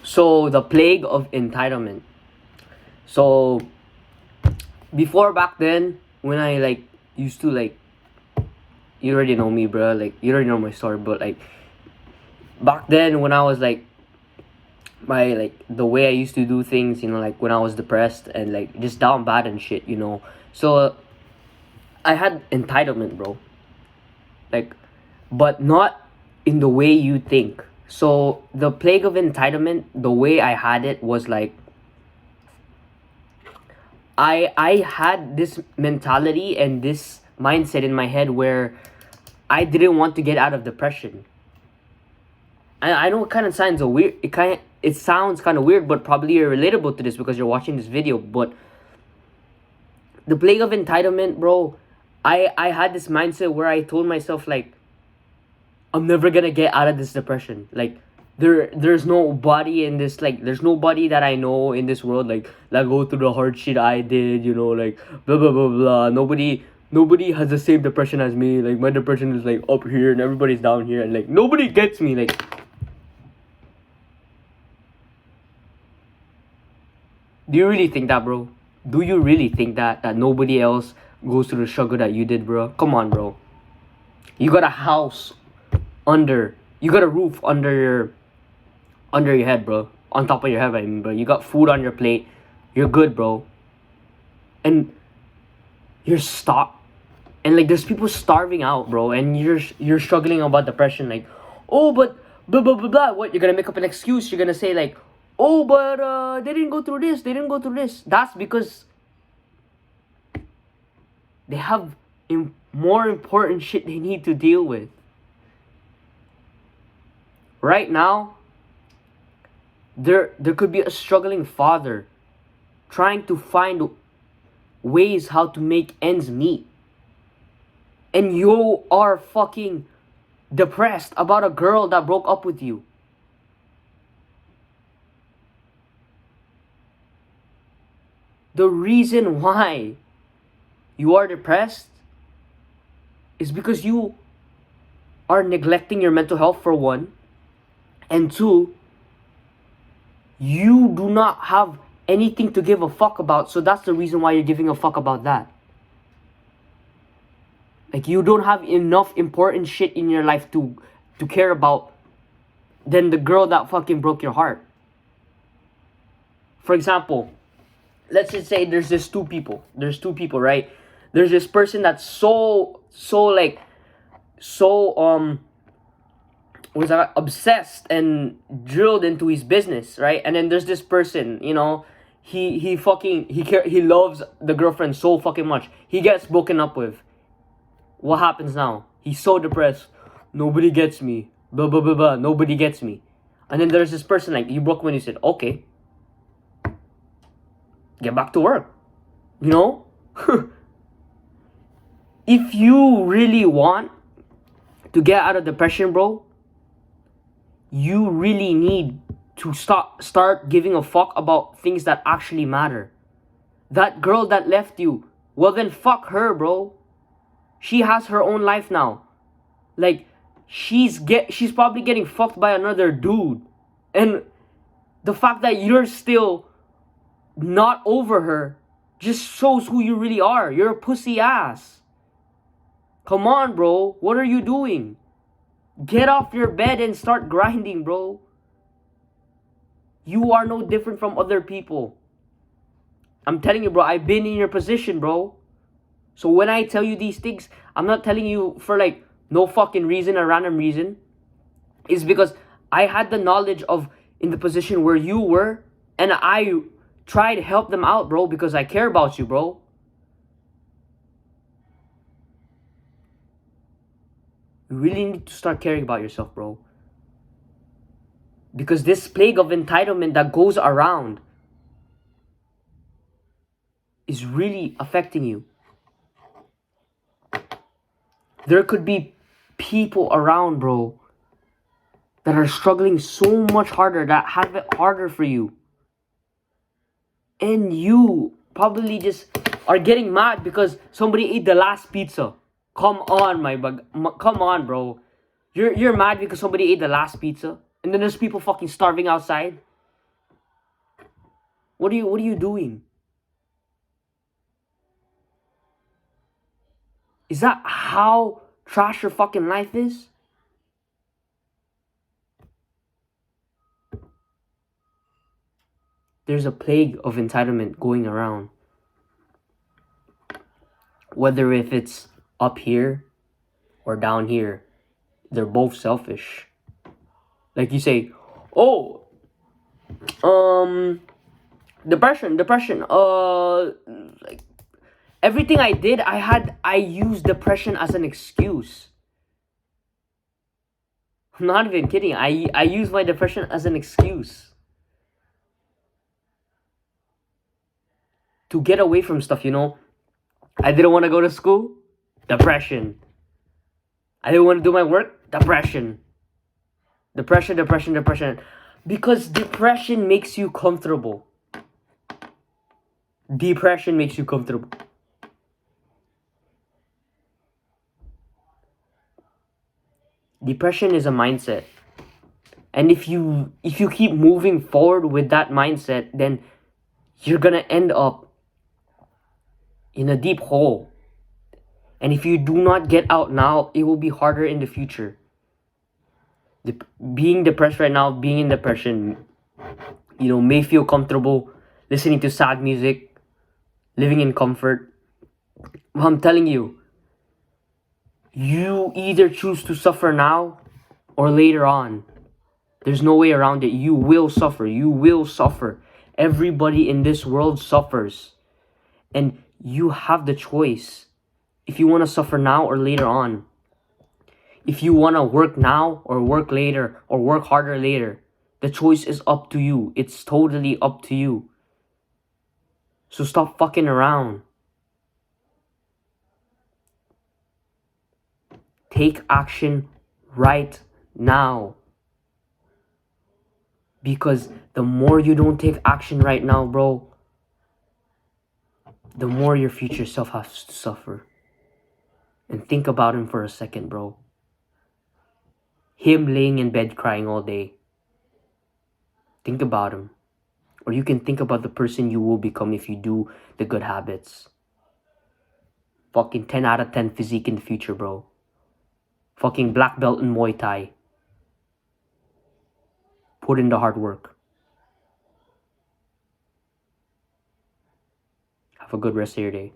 So the plague of entitlement. So before back then, when I used to you already know me, bro. Like you already know my story, but back then when I was the way I used to do things, like when I was depressed and just down bad and shit, So I had entitlement, bro. Like, but not in the way you think. So the plague of entitlement, the way I had it was I had this mentality and this mindset in my head where I didn't want to get out of depression. I know it kind of sounds weird. It sounds kind of weird, but probably you're relatable to this because you're watching this video. But the plague of entitlement, bro, I had this mindset where I told myself I'm never gonna get out of this depression. There's nobody in this there's nobody that I know in this world that go through the hard shit I did, blah blah blah blah. Nobody has the same depression as me. My depression is up here and everybody's down here and nobody gets me. Do you really think that, bro? Do you really think that nobody else goes through the struggle that you did, bro? Come on, bro. You got a house you got a roof under your head, bro. On top of your head, I mean, bro. You got food on your plate. You're good, bro. And you're stopped. And there's people starving out, bro. And you're struggling about depression. Oh, but blah blah blah blah. What? You're gonna make up an excuse. You're gonna say oh, but they didn't go through this. They didn't go through this. That's because they have more important shit they need to deal with. Right now, there could be a struggling father trying to find ways how to make ends meet. And you are fucking depressed about a girl that broke up with you. The reason why you are depressed is because you are neglecting your mental health, for one. And two, you do not have anything to give a fuck about. So that's the reason why you're giving a fuck about that. You don't have enough important shit in your life to care about than the girl that fucking broke your heart. For example, let's just say there's two people, right? There's this person that's so was obsessed and drilled into his business, right? And then there's this person, he loves the girlfriend so fucking much. He gets broken up with. What happens now? He's so depressed. Nobody gets me. Blah blah blah blah. Nobody gets me. And then there's this person you broke when you said, okay, get back to work. If you really want to get out of depression, bro, you really need to start giving a fuck about things that actually matter. That girl that left you, well then fuck her, bro. She has her own life now. She's probably getting fucked by another dude. And the fact that you're still not over her just shows who you really are. You're a pussy ass. Come on, bro. What are you doing? Get off your bed and start grinding, bro. You are no different from other people. I'm telling you, bro. I've been in your position, bro. So when I tell you these things, I'm not telling you for no fucking reason, a random reason. It's because I had the knowledge of in the position where you were, and I try to help them out, bro, because I care about you, bro. You really need to start caring about yourself, bro. Because this plague of entitlement that goes around is really affecting you. There could be people around, bro, that are struggling so much harder, that have it harder for you. And you probably just are getting mad because somebody ate the last pizza. Come on, come on, bro. You're mad because somebody ate the last pizza, and then there's people fucking starving outside. What are you doing? Is that how trash your fucking life is? There's a plague of entitlement going around. Whether if it's up here or down here, they're both selfish. Like you say, oh, depression. Like everything I did, I used depression as an excuse. I'm not even kidding. I use my depression as an excuse to get away from stuff. I didn't want to go to school. Depression. I didn't want to do my work. Depression. Depression. Because depression makes you comfortable. Depression makes you comfortable. Depression is a mindset. And if you keep moving forward with that mindset, then you're gonna end up in a deep hole. And if you do not get out now, it will be harder in the future. Being depressed right now, being in depression, may feel comfortable listening to sad music, living in comfort. Well, I'm telling you, you either choose to suffer now or later on. There's no way around it. You will suffer. You will suffer. Everybody in this world suffers. And you have the choice if you want to suffer now or later on. If you want to work now or work later or work harder later, the choice is up to you. It's totally up to you. So stop fucking around. Take action right now. Because the more you don't take action right now, bro, the more your future self has to suffer. And think about him for a second, bro. Him laying in bed crying all day. Think about him. Or you can think about the person you will become if you do the good habits. Fucking 10 out of 10 physique in the future, bro. Fucking black belt in Muay Thai. Put in the hard work. Have a good rest of your day.